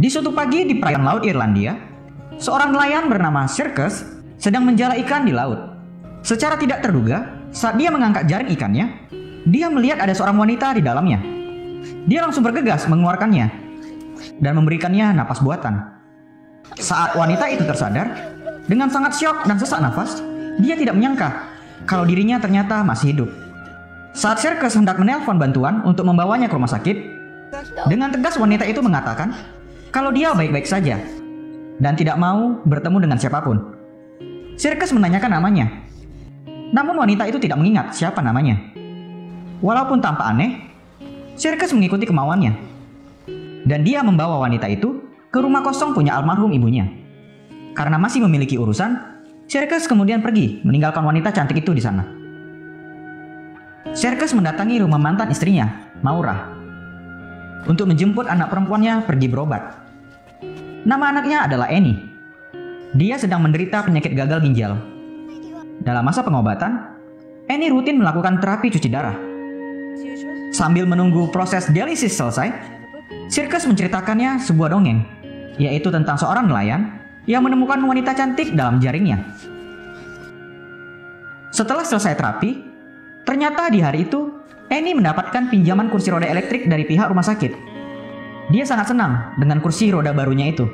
Di suatu pagi di perairan laut Irlandia, seorang nelayan bernama Circus sedang menjala ikan di laut. Secara tidak terduga, saat dia mengangkat jaring ikannya, dia melihat ada seorang wanita di dalamnya. Dia langsung bergegas mengeluarkannya dan memberikannya napas buatan. Saat wanita itu tersadar, dengan sangat syok dan sesak nafas, dia tidak menyangka kalau dirinya ternyata masih hidup. Saat Circus hendak menelpon bantuan untuk membawanya ke rumah sakit, dengan tegas wanita itu mengatakan kalau dia baik-baik saja dan tidak mau bertemu dengan siapapun. Circus menanyakan namanya, namun wanita itu tidak mengingat siapa namanya. Walaupun tampak aneh, Circus mengikuti kemauannya, dan dia membawa wanita itu ke rumah kosong punya almarhum ibunya. Karena masih memiliki urusan, Circus kemudian pergi meninggalkan wanita cantik itu di sana. Circus mendatangi rumah mantan istrinya, Maura, untuk menjemput anak perempuannya pergi berobat. Nama anaknya adalah Annie. Dia sedang menderita penyakit gagal ginjal. Dalam masa pengobatan, Annie rutin melakukan terapi cuci darah. Sambil menunggu proses dialisis selesai, Circus menceritakannya sebuah dongeng, yaitu tentang seorang nelayan yang menemukan wanita cantik dalam jaringnya. Setelah selesai terapi, ternyata di hari itu Annie mendapatkan pinjaman kursi roda elektrik dari pihak rumah sakit. Dia sangat senang dengan kursi roda barunya itu.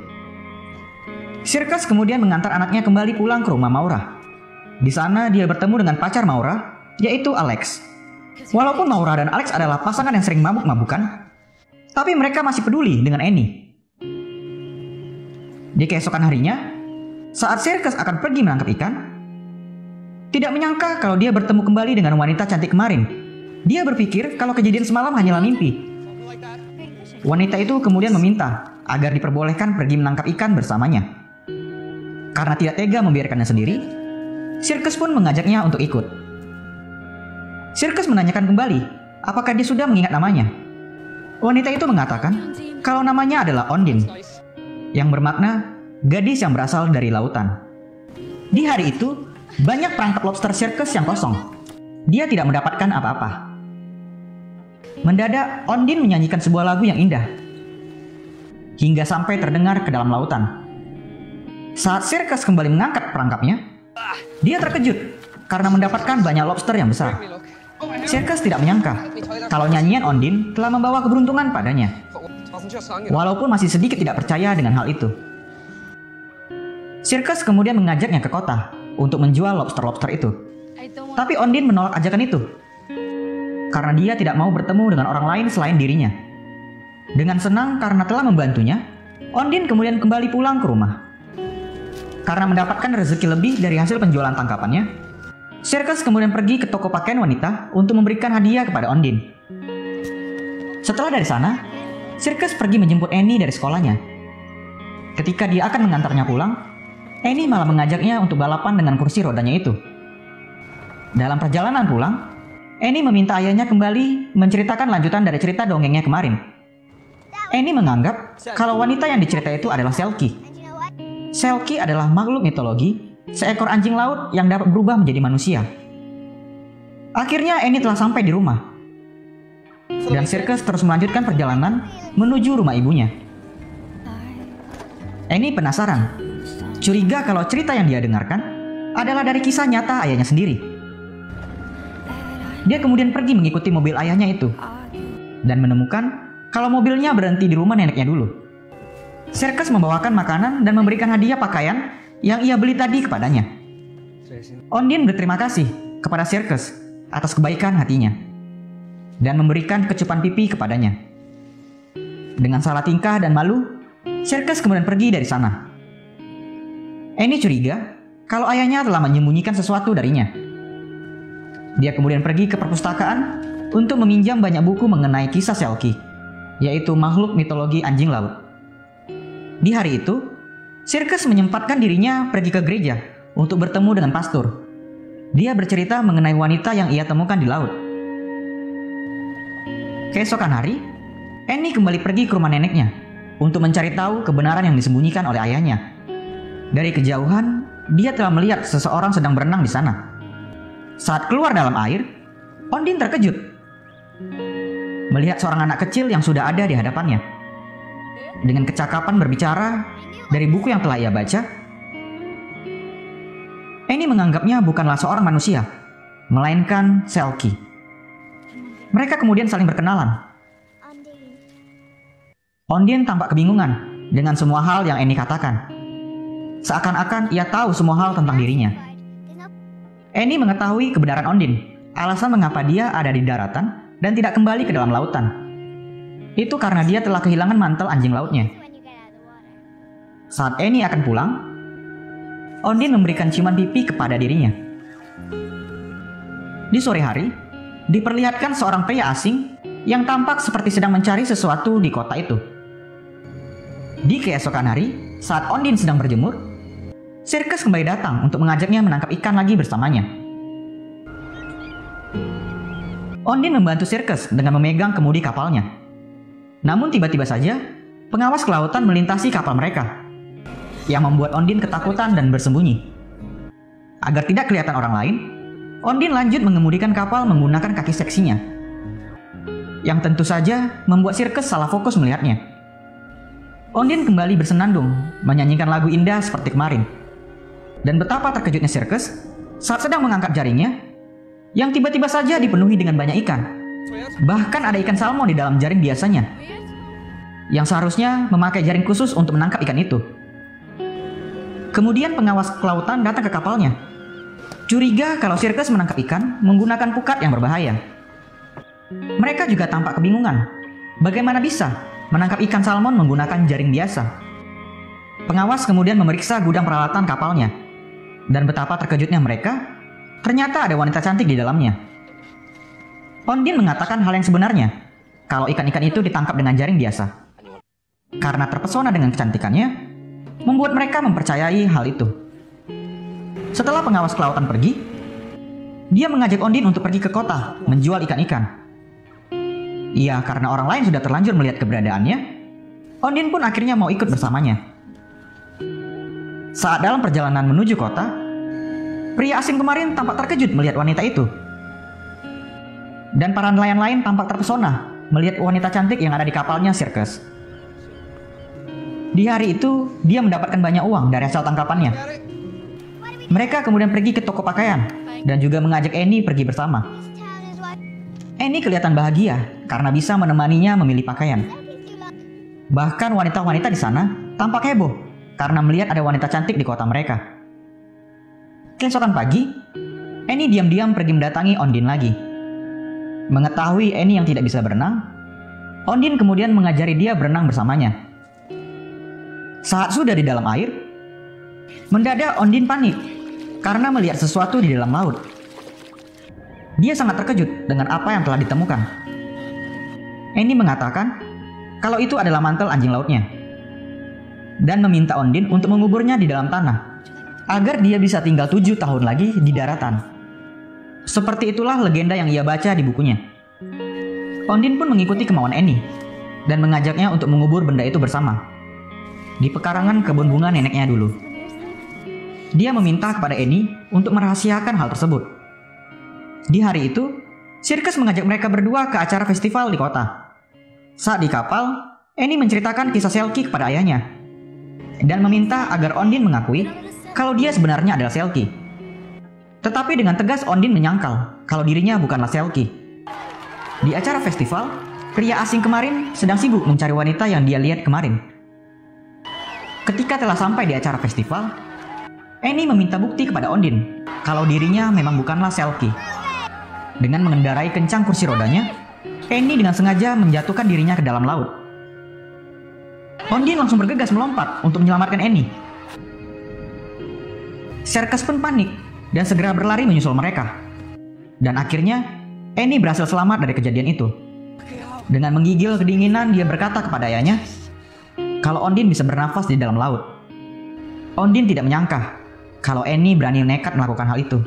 Circus kemudian mengantar anaknya kembali pulang ke rumah Maura. Di sana dia bertemu dengan pacar Maura, yaitu Alex. Walaupun Maura dan Alex adalah pasangan yang sering mabuk-mabukan, tapi mereka masih peduli dengan Annie. Di keesokan harinya, saat Circus akan pergi menangkap ikan, tidak menyangka kalau dia bertemu kembali dengan wanita cantik kemarin. Dia berpikir kalau kejadian semalam hanyalah mimpi. Wanita itu kemudian meminta agar diperbolehkan pergi menangkap ikan bersamanya. Karena tidak tega membiarkannya sendiri, Circus pun mengajaknya untuk ikut. Circus menanyakan kembali apakah dia sudah mengingat namanya. Wanita itu mengatakan kalau namanya adalah Ondine, yang bermakna gadis yang berasal dari lautan. Di hari itu, banyak perangkap lobster Circus yang kosong. Dia tidak mendapatkan apa-apa. Mendadak, Ondine menyanyikan sebuah lagu yang indah, hingga sampai terdengar ke dalam lautan. Saat Circus kembali mengangkat perangkapnya, dia terkejut karena mendapatkan banyak lobster yang besar. Circus tidak menyangka kalau nyanyian Ondine telah membawa keberuntungan padanya. Walaupun masih sedikit tidak percaya dengan hal itu, Circus kemudian mengajaknya ke kota untuk menjual lobster-lobster itu. Tapi Ondine menolak ajakan itu karena dia tidak mau bertemu dengan orang lain selain dirinya. Dengan senang karena telah membantunya, Ondine kemudian kembali pulang ke rumah. Karena mendapatkan rezeki lebih dari hasil penjualan tangkapannya, Circus kemudian pergi ke toko pakaian wanita untuk memberikan hadiah kepada Ondine. Setelah dari sana, Circus pergi menjemput Annie dari sekolahnya. Ketika dia akan mengantarnya pulang, Annie malah mengajaknya untuk balapan dengan kursi rodanya itu. Dalam perjalanan pulang, Annie meminta ayahnya kembali menceritakan lanjutan dari cerita dongengnya kemarin. Annie menganggap kalau wanita yang diceritai itu adalah Selkie. Selkie adalah makhluk mitologi, seekor anjing laut yang dapat berubah menjadi manusia. Akhirnya Annie telah sampai di rumah, dan Circus terus melanjutkan perjalanan menuju rumah ibunya. Annie penasaran, curiga kalau cerita yang dia dengarkan adalah dari kisah nyata ayahnya sendiri. Dia kemudian pergi mengikuti mobil ayahnya itu, dan menemukan kalau mobilnya berhenti di rumah neneknya dulu. Circus membawakan makanan dan memberikan hadiah pakaian yang ia beli tadi kepadanya. Ondine berterima kasih kepada Circus atas kebaikan hatinya, dan memberikan kecupan pipi kepadanya. Dengan salah tingkah dan malu, Circus kemudian pergi dari sana. Annie curiga kalau ayahnya telah menyembunyikan sesuatu darinya. Dia kemudian pergi ke perpustakaan untuk meminjam banyak buku mengenai kisah Selkie, yaitu makhluk mitologi anjing laut. Di hari itu, Circus menyempatkan dirinya pergi ke gereja untuk bertemu dengan pastor. Dia bercerita mengenai wanita yang ia temukan di laut. Keesokan hari, Annie kembali pergi ke rumah neneknya untuk mencari tahu kebenaran yang disembunyikan oleh ayahnya. Dari kejauhan, dia telah melihat seseorang sedang berenang di sana. Saat keluar dalam air, Ondine terkejut melihat seorang anak kecil yang sudah ada di hadapannya. dengan kecakapan berbicara dari buku yang telah ia baca, Annie menganggapnya bukanlah seorang manusia, melainkan Selkie. Mereka kemudian saling berkenalan. Ondine tampak kebingungan dengan semua hal yang Annie katakan. Seakan-akan ia tahu semua hal tentang dirinya. Annie mengetahui kebenaran Ondine, alasan mengapa dia ada di daratan dan tidak kembali ke dalam lautan. Itu karena dia telah kehilangan mantel anjing lautnya. Saat Annie akan pulang, Ondine memberikan ciuman pipi kepada dirinya. Di sore hari, diperlihatkan seorang pria asing yang tampak seperti sedang mencari sesuatu di kota itu. Di keesokan hari, saat Ondine sedang berjemur, Circus kembali datang untuk mengajaknya menangkap ikan lagi bersamanya. Ondine membantu Circus dengan memegang kemudi kapalnya. Namun tiba-tiba saja, pengawas kelautan melintasi kapal mereka, yang membuat Ondine ketakutan dan bersembunyi. Agar tidak kelihatan orang lain, Ondine lanjut mengemudikan kapal menggunakan kaki seksinya, yang tentu saja membuat Circus salah fokus melihatnya. Ondine kembali bersenandung, menyanyikan lagu indah seperti kemarin. Dan betapa terkejutnya Circus saat sedang mengangkat jaringnya, yang tiba-tiba saja dipenuhi dengan banyak ikan. Bahkan ada ikan salmon di dalam jaring biasanya, yang seharusnya memakai jaring khusus untuk menangkap ikan itu. Kemudian pengawas kelautan datang ke kapalnya, curiga kalau Circus menangkap ikan menggunakan pukat yang berbahaya. Mereka juga tampak kebingungan, bagaimana bisa menangkap ikan salmon menggunakan jaring biasa. Pengawas kemudian memeriksa gudang peralatan kapalnya, dan betapa terkejutnya mereka, ternyata ada wanita cantik di dalamnya. Ondine mengatakan hal yang sebenarnya, kalau ikan-ikan itu ditangkap dengan jaring biasa. Karena terpesona dengan kecantikannya, membuat mereka mempercayai hal itu. Setelah pengawas kelautan pergi, dia mengajak Ondine untuk pergi ke kota menjual ikan-ikan. Iya, karena orang lain sudah terlanjur melihat keberadaannya, Ondine pun akhirnya mau ikut bersamanya. Saat dalam perjalanan menuju kota, pria asing kemarin tampak terkejut melihat wanita itu. Dan para nelayan lain tampak terpesona melihat wanita cantik yang ada di kapalnya Circus. Di hari itu, dia mendapatkan banyak uang dari hasil tangkapannya. Mereka kemudian pergi ke toko pakaian dan juga mengajak Annie pergi bersama. Annie kelihatan bahagia karena bisa menemaninya memilih pakaian. Bahkan wanita-wanita di sana tampak heboh karena melihat ada wanita cantik di kota mereka. Keesokan pagi, Annie diam-diam pergi mendatangi Ondine lagi. Mengetahui Annie yang tidak bisa berenang, Ondine kemudian mengajari dia berenang bersamanya. Saat sudah di dalam air, mendadak Ondine panik karena melihat sesuatu di dalam laut. Dia sangat terkejut dengan apa yang telah ditemukan. Annie mengatakan kalau itu adalah mantel anjing lautnya, dan meminta Ondine untuk menguburnya di dalam tanah, agar dia bisa tinggal 7 tahun lagi di daratan. Seperti itulah legenda yang ia baca di bukunya. Ondine pun mengikuti kemauan Annie, dan mengajaknya untuk mengubur benda itu bersama, di pekarangan kebun bunga neneknya dulu. Dia meminta kepada Annie untuk merahasiakan hal tersebut. Di hari itu, Circus mengajak mereka berdua ke acara festival di kota. Saat di kapal, Annie menceritakan kisah Selkie kepada ayahnya, dan meminta agar Ondine mengakui kalau dia sebenarnya adalah Selkie. Tetapi dengan tegas Ondine menyangkal kalau dirinya bukanlah Selkie. Di acara festival, pria asing kemarin sedang sibuk mencari wanita yang dia lihat kemarin. Ketika telah sampai di acara festival, Annie meminta bukti kepada Ondine kalau dirinya memang bukanlah Selkie. Dengan mengendarai kencang kursi rodanya, Annie dengan sengaja menjatuhkan dirinya ke dalam laut. Ondine langsung bergegas melompat untuk menyelamatkan Annie. Circus pun panik dan segera berlari menyusul mereka. Dan akhirnya, Annie berhasil selamat dari kejadian itu. Dengan menggigil kedinginan, dia berkata kepada ayahnya kalau Ondine bisa bernafas di dalam laut. Ondine tidak menyangka kalau Annie berani nekat melakukan hal itu.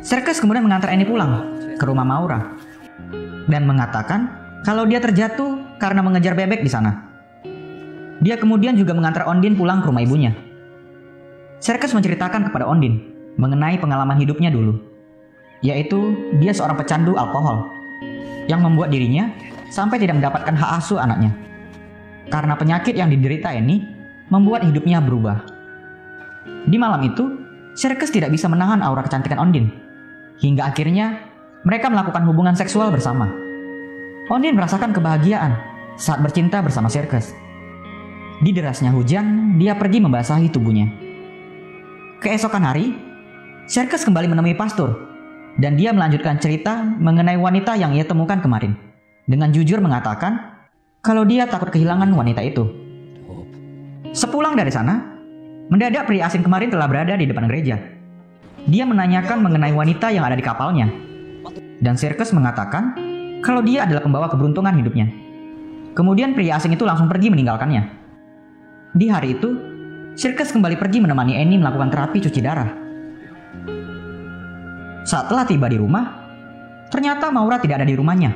Circus kemudian mengantar Annie pulang ke rumah Maura dan mengatakan kalau dia terjatuh karena mengejar bebek di sana. Dia kemudian juga mengantar Ondine pulang ke rumah ibunya. Circus menceritakan kepada Ondine mengenai pengalaman hidupnya dulu, yaitu dia seorang pecandu alkohol yang membuat dirinya sampai tidak mendapatkan hak asuh anaknya. karena penyakit yang diderita Annie membuat hidupnya berubah. Di malam itu, Sirkus tidak bisa menahan aura kecantikan Ondine. Hingga akhirnya, mereka melakukan hubungan seksual bersama. Ondine merasakan kebahagiaan saat bercinta bersama Sirkus. Di derasnya hujan, dia pergi membasahi tubuhnya. Keesokan hari, Sirkus kembali menemui pastor, dan dia melanjutkan cerita mengenai wanita yang ia temukan kemarin, dengan jujur mengatakan kalau dia takut kehilangan wanita itu. Sepulang dari sana, mendadak pria asing kemarin telah berada di depan gereja. Dia menanyakan mengenai wanita yang ada di kapalnya, dan Sirkus mengatakan kalau dia adalah pembawa keberuntungan hidupnya. Kemudian pria asing itu langsung pergi meninggalkannya. Di hari itu, Sirkus kembali pergi menemani Annie melakukan terapi cuci darah. Saat telah tiba di rumah, ternyata Maura tidak ada di rumahnya.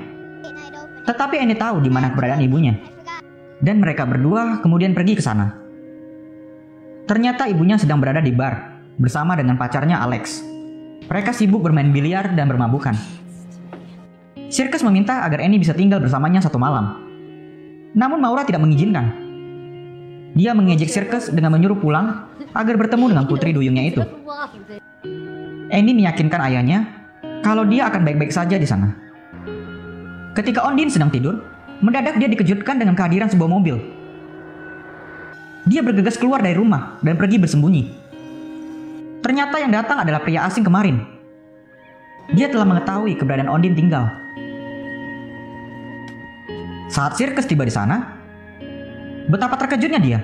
Tetapi Annie tahu di mana keberadaan ibunya, dan mereka berdua kemudian pergi ke sana. Ternyata ibunya sedang berada di bar bersama dengan pacarnya Alex. Mereka sibuk bermain biliar dan bermabukan. Sirkus meminta agar Annie bisa tinggal bersamanya satu malam. Namun Maura tidak mengizinkan. Dia mengejek Sirkus dengan menyuruh pulang agar bertemu dengan putri duyungnya itu. Annie meyakinkan ayahnya kalau dia akan baik-baik saja di sana. Ketika Ondine sedang tidur, mendadak dia dikejutkan dengan kehadiran sebuah mobil. Dia bergegas keluar dari rumah dan pergi bersembunyi. Ternyata yang datang adalah pria asing kemarin. Dia telah mengetahui keberadaan Ondine tinggal. Saat Sirkus tiba di sana, betapa terkejutnya dia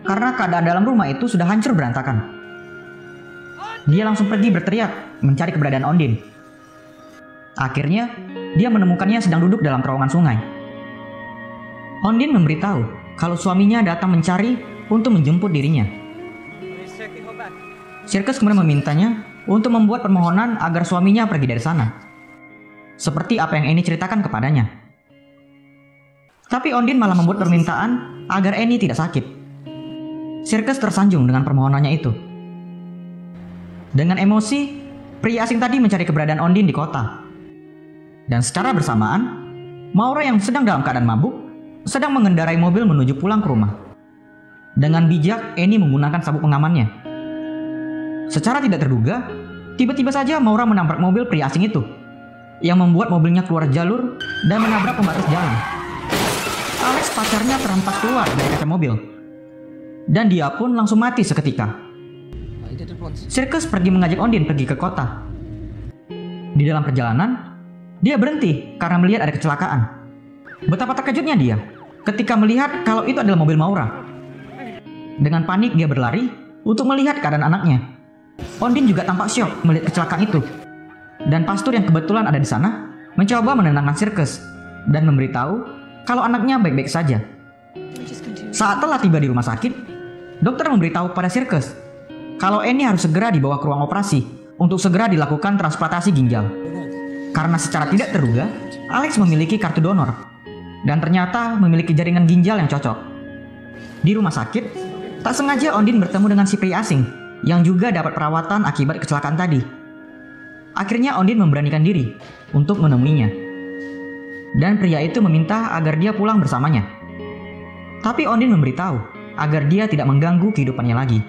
karena keadaan dalam rumah itu sudah hancur berantakan. Dia langsung pergi berteriak mencari keberadaan Ondine. Akhirnya, dia menemukannya sedang duduk dalam terowongan sungai. Ondine memberitahu kalau suaminya datang mencari untuk menjemput dirinya. Sirkus kemudian memintanya untuk membuat permohonan agar suaminya pergi dari sana, seperti apa yang Annie ceritakan kepadanya. Tapi Ondine malah membuat permintaan agar Annie tidak sakit. Sirkus tersanjung dengan permohonannya itu. Dengan emosi, pria asing tadi mencari keberadaan Ondine di kota. Dan secara bersamaan, Maura yang sedang dalam keadaan mabuk sedang mengendarai mobil menuju pulang ke rumah. Dengan bijak, Annie menggunakan sabuk pengamannya. Secara tidak terduga, tiba-tiba saja Maura menabrak mobil pria asing itu, yang membuat mobilnya keluar jalur dan menabrak pembatas jalan. Alex pacarnya terhempas keluar dari kaca mobil, dan dia pun langsung mati seketika. Sirkus pergi mengajak Ondine pergi ke kota. Di dalam perjalanan, dia berhenti karena melihat ada kecelakaan. Betapa terkejutnya dia ketika melihat kalau itu adalah mobil Maura. Dengan panik dia berlari untuk melihat keadaan anaknya. Ondine juga tampak syok melihat kecelakaan itu. Dan pastor yang kebetulan ada di sana mencoba menenangkan Sirkus dan memberitahu kalau anaknya baik-baik saja. Saat telah tiba di rumah sakit, dokter memberitahu kepada Sirkus kalau Annie harus segera dibawa ke ruang operasi untuk segera dilakukan transplantasi ginjal. Karena secara tidak terduga, Alex memiliki kartu donor dan ternyata memiliki jaringan ginjal yang cocok. Di rumah sakit, tak sengaja Ondine bertemu dengan si pria asing yang juga dapat perawatan akibat kecelakaan tadi. Akhirnya Ondine memberanikan diri untuk menemuinya. Dan pria itu meminta agar dia pulang bersamanya. Tapi Ondine memberitahu agar dia tidak mengganggu kehidupannya lagi.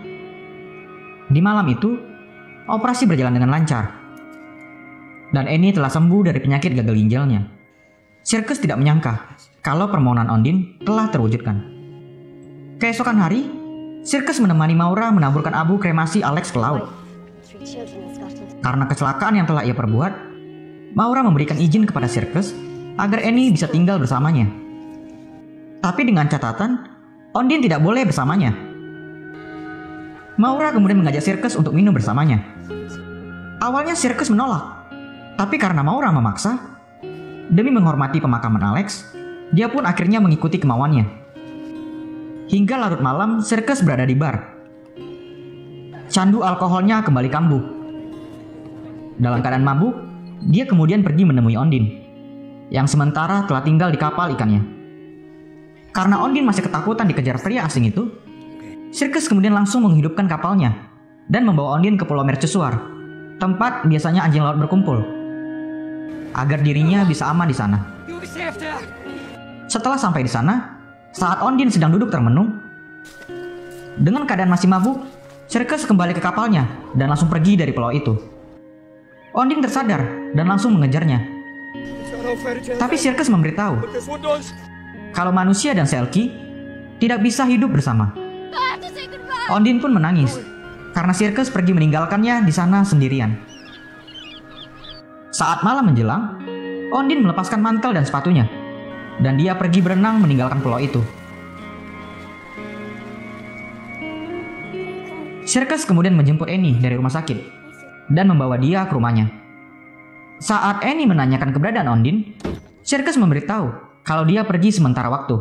Di malam itu, operasi berjalan dengan lancar. Dan Annie telah sembuh dari penyakit gagal ginjalnya. Sirkus tidak menyangka kalau permohonan Ondine telah terwujudkan. Keesokan hari, Sirkus menemani Maura menaburkan abu kremasi Alex ke laut. Karena kecelakaan yang telah ia perbuat, Maura memberikan izin kepada Sirkus agar Annie bisa tinggal bersamanya. Tapi dengan catatan, Ondine tidak boleh bersamanya. Maura kemudian mengajak Sirkus untuk minum bersamanya. Awalnya Sirkus menolak, tapi karena Maura memaksa, demi menghormati pemakaman Alex, dia pun akhirnya mengikuti kemauannya. Hingga larut malam, Sirkus berada di bar. Candu alkoholnya kembali kambuh. Dalam keadaan mabuk, dia kemudian pergi menemui Ondine, yang sementara telah tinggal di kapal ikannya. Karena Ondine masih ketakutan dikejar pria asing itu, Sirkus kemudian langsung menghidupkan kapalnya dan membawa Ondine ke Pulau Mercusuar, tempat biasanya anjing laut berkumpul, agar dirinya bisa aman di sana. Setelah sampai di sana, Saat Ondine sedang duduk termenung, dengan keadaan masih mabuk, Circus kembali ke kapalnya dan langsung pergi dari pulau itu. Ondine tersadar dan langsung mengejarnya. Tapi Circus memberitahu kalau manusia dan Selkie tidak bisa hidup bersama. Ondine pun menangis karena Circus pergi meninggalkannya di sana sendirian. Saat malam menjelang, Ondine melepaskan mantel dan sepatunya, dan dia pergi berenang meninggalkan pulau itu. Circus kemudian menjemput Annie dari rumah sakit dan membawa dia ke rumahnya. Saat Annie menanyakan keberadaan Ondine, Circus memberitahu kalau dia pergi sementara waktu.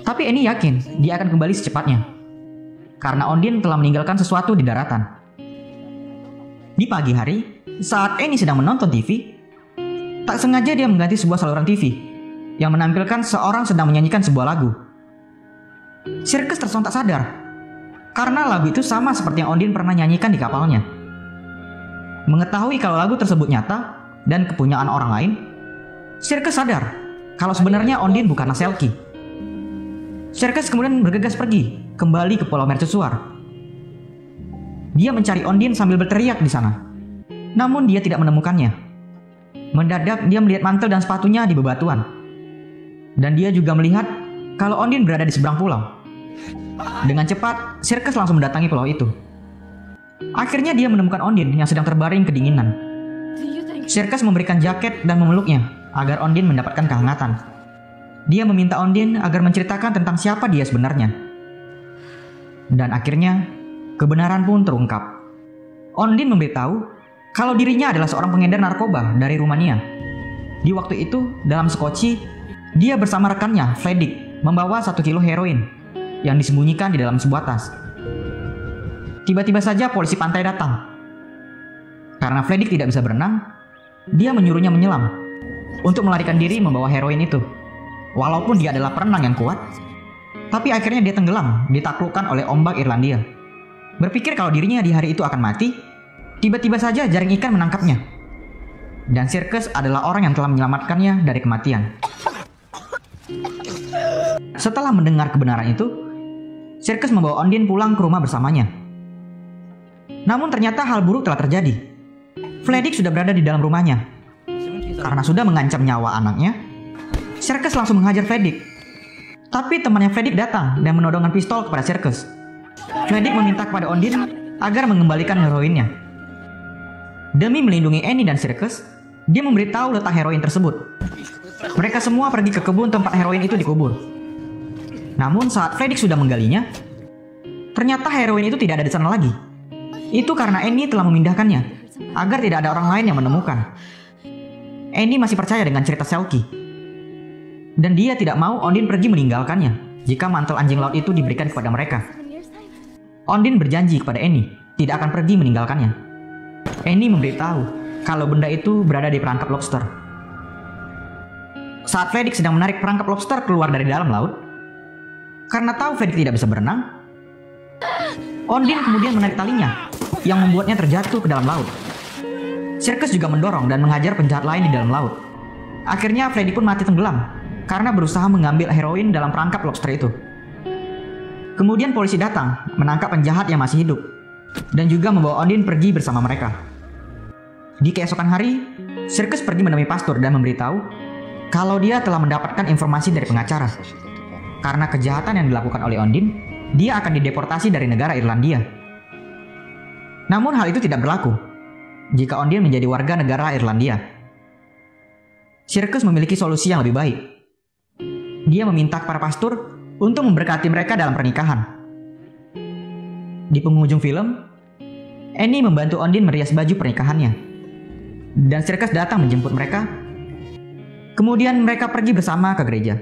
Tapi Annie yakin dia akan kembali secepatnya, karena Ondine telah meninggalkan sesuatu di daratan. Di pagi hari, saat Annie sedang menonton TV, tak sengaja dia mengganti sebuah saluran TV yang menampilkan seorang sedang menyanyikan sebuah lagu. Circus tersontak sadar karena lagu itu sama seperti yang Ondine pernah nyanyikan di kapalnya. Mengetahui kalau lagu tersebut nyata dan kepunyaan orang lain, Circus sadar kalau sebenarnya Ondine bukanlah Selkie. Circus kemudian bergegas pergi kembali ke Pulau Mercusuar. Dia mencari Ondine sambil berteriak di sana, namun dia tidak menemukannya. Mendadak dia melihat mantel dan sepatunya di bebatuan, dan dia juga melihat kalau Ondine berada di seberang pulau. Dengan cepat, Circus langsung mendatangi pulau itu. Akhirnya dia menemukan Ondine yang sedang terbaring kedinginan. Circus memberikan jaket dan memeluknya agar Ondine mendapatkan kehangatan. Dia meminta Ondine agar menceritakan tentang siapa dia sebenarnya. Dan akhirnya, kebenaran pun terungkap. Ondine memberitahu kalau dirinya adalah seorang pengedar narkoba dari Rumania. Di waktu itu, dalam sekoci, dia bersama rekannya, Vladik, membawa 1 kilo heroin yang disembunyikan di dalam sebuah tas. Tiba-tiba saja polisi pantai datang. Karena Vladik tidak bisa berenang, dia menyuruhnya menyelam untuk melarikan diri membawa heroin itu. Walaupun dia adalah perenang yang kuat, tapi akhirnya dia tenggelam ditaklukkan oleh ombak Irlandia. Berpikir kalau dirinya di hari itu akan mati, tiba-tiba saja jaring ikan menangkapnya. Dan Circus adalah orang yang telah menyelamatkannya dari kematian. Setelah mendengar kebenaran itu, Circus membawa Ondine pulang ke rumah bersamanya. Namun ternyata hal buruk telah terjadi. Vladik sudah berada di dalam rumahnya. Karena sudah mengancam nyawa anaknya, Circus langsung menghajar Vladik. Tapi temannya Vladik datang dan menodongkan pistol kepada Circus. Vladik meminta kepada Ondine agar mengembalikan heroinnya. Demi melindungi Annie dan Circus, dia memberitahu letak heroin tersebut. Mereka semua pergi ke kebun tempat heroin itu dikubur. Namun saat Vladik sudah menggalinya, ternyata heroin itu tidak ada di sana lagi. Itu karena Annie telah memindahkannya agar tidak ada orang lain yang menemukan. Annie masih percaya dengan cerita Selkie, dan dia tidak mau Ondine pergi meninggalkannya jika mantel anjing laut itu diberikan kepada mereka. Ondine berjanji kepada Annie tidak akan pergi meninggalkannya. Annie memberitahu kalau benda itu berada di perangkap lobster. Saat Vladik sedang menarik perangkap lobster keluar dari dalam laut, karena tahu Vladik tidak bisa berenang, Ondine kemudian menarik talinya yang membuatnya terjatuh ke dalam laut. Circus juga mendorong dan menghajar penjahat lain di dalam laut. Akhirnya Vladik pun mati tenggelam karena berusaha mengambil heroin dalam perangkap lobster itu. Kemudian polisi datang menangkap penjahat yang masih hidup dan juga membawa Ondine pergi bersama mereka. Di keesokan hari, Circus pergi menemui pastor dan memberitahu kalau dia telah mendapatkan informasi dari pengacara. Karena kejahatan yang dilakukan oleh Ondine, dia akan dideportasi dari negara Irlandia. Namun hal itu tidak berlaku jika Ondine menjadi warga negara Irlandia. Circus memiliki solusi yang lebih baik. Dia meminta para pastor untuk memberkati mereka dalam pernikahan. Di penghujung film, Annie membantu Ondine merias baju pernikahannya, dan Circus datang menjemput mereka. Kemudian mereka pergi bersama ke gereja.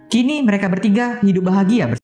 Kini mereka bertiga hidup bahagia bersama.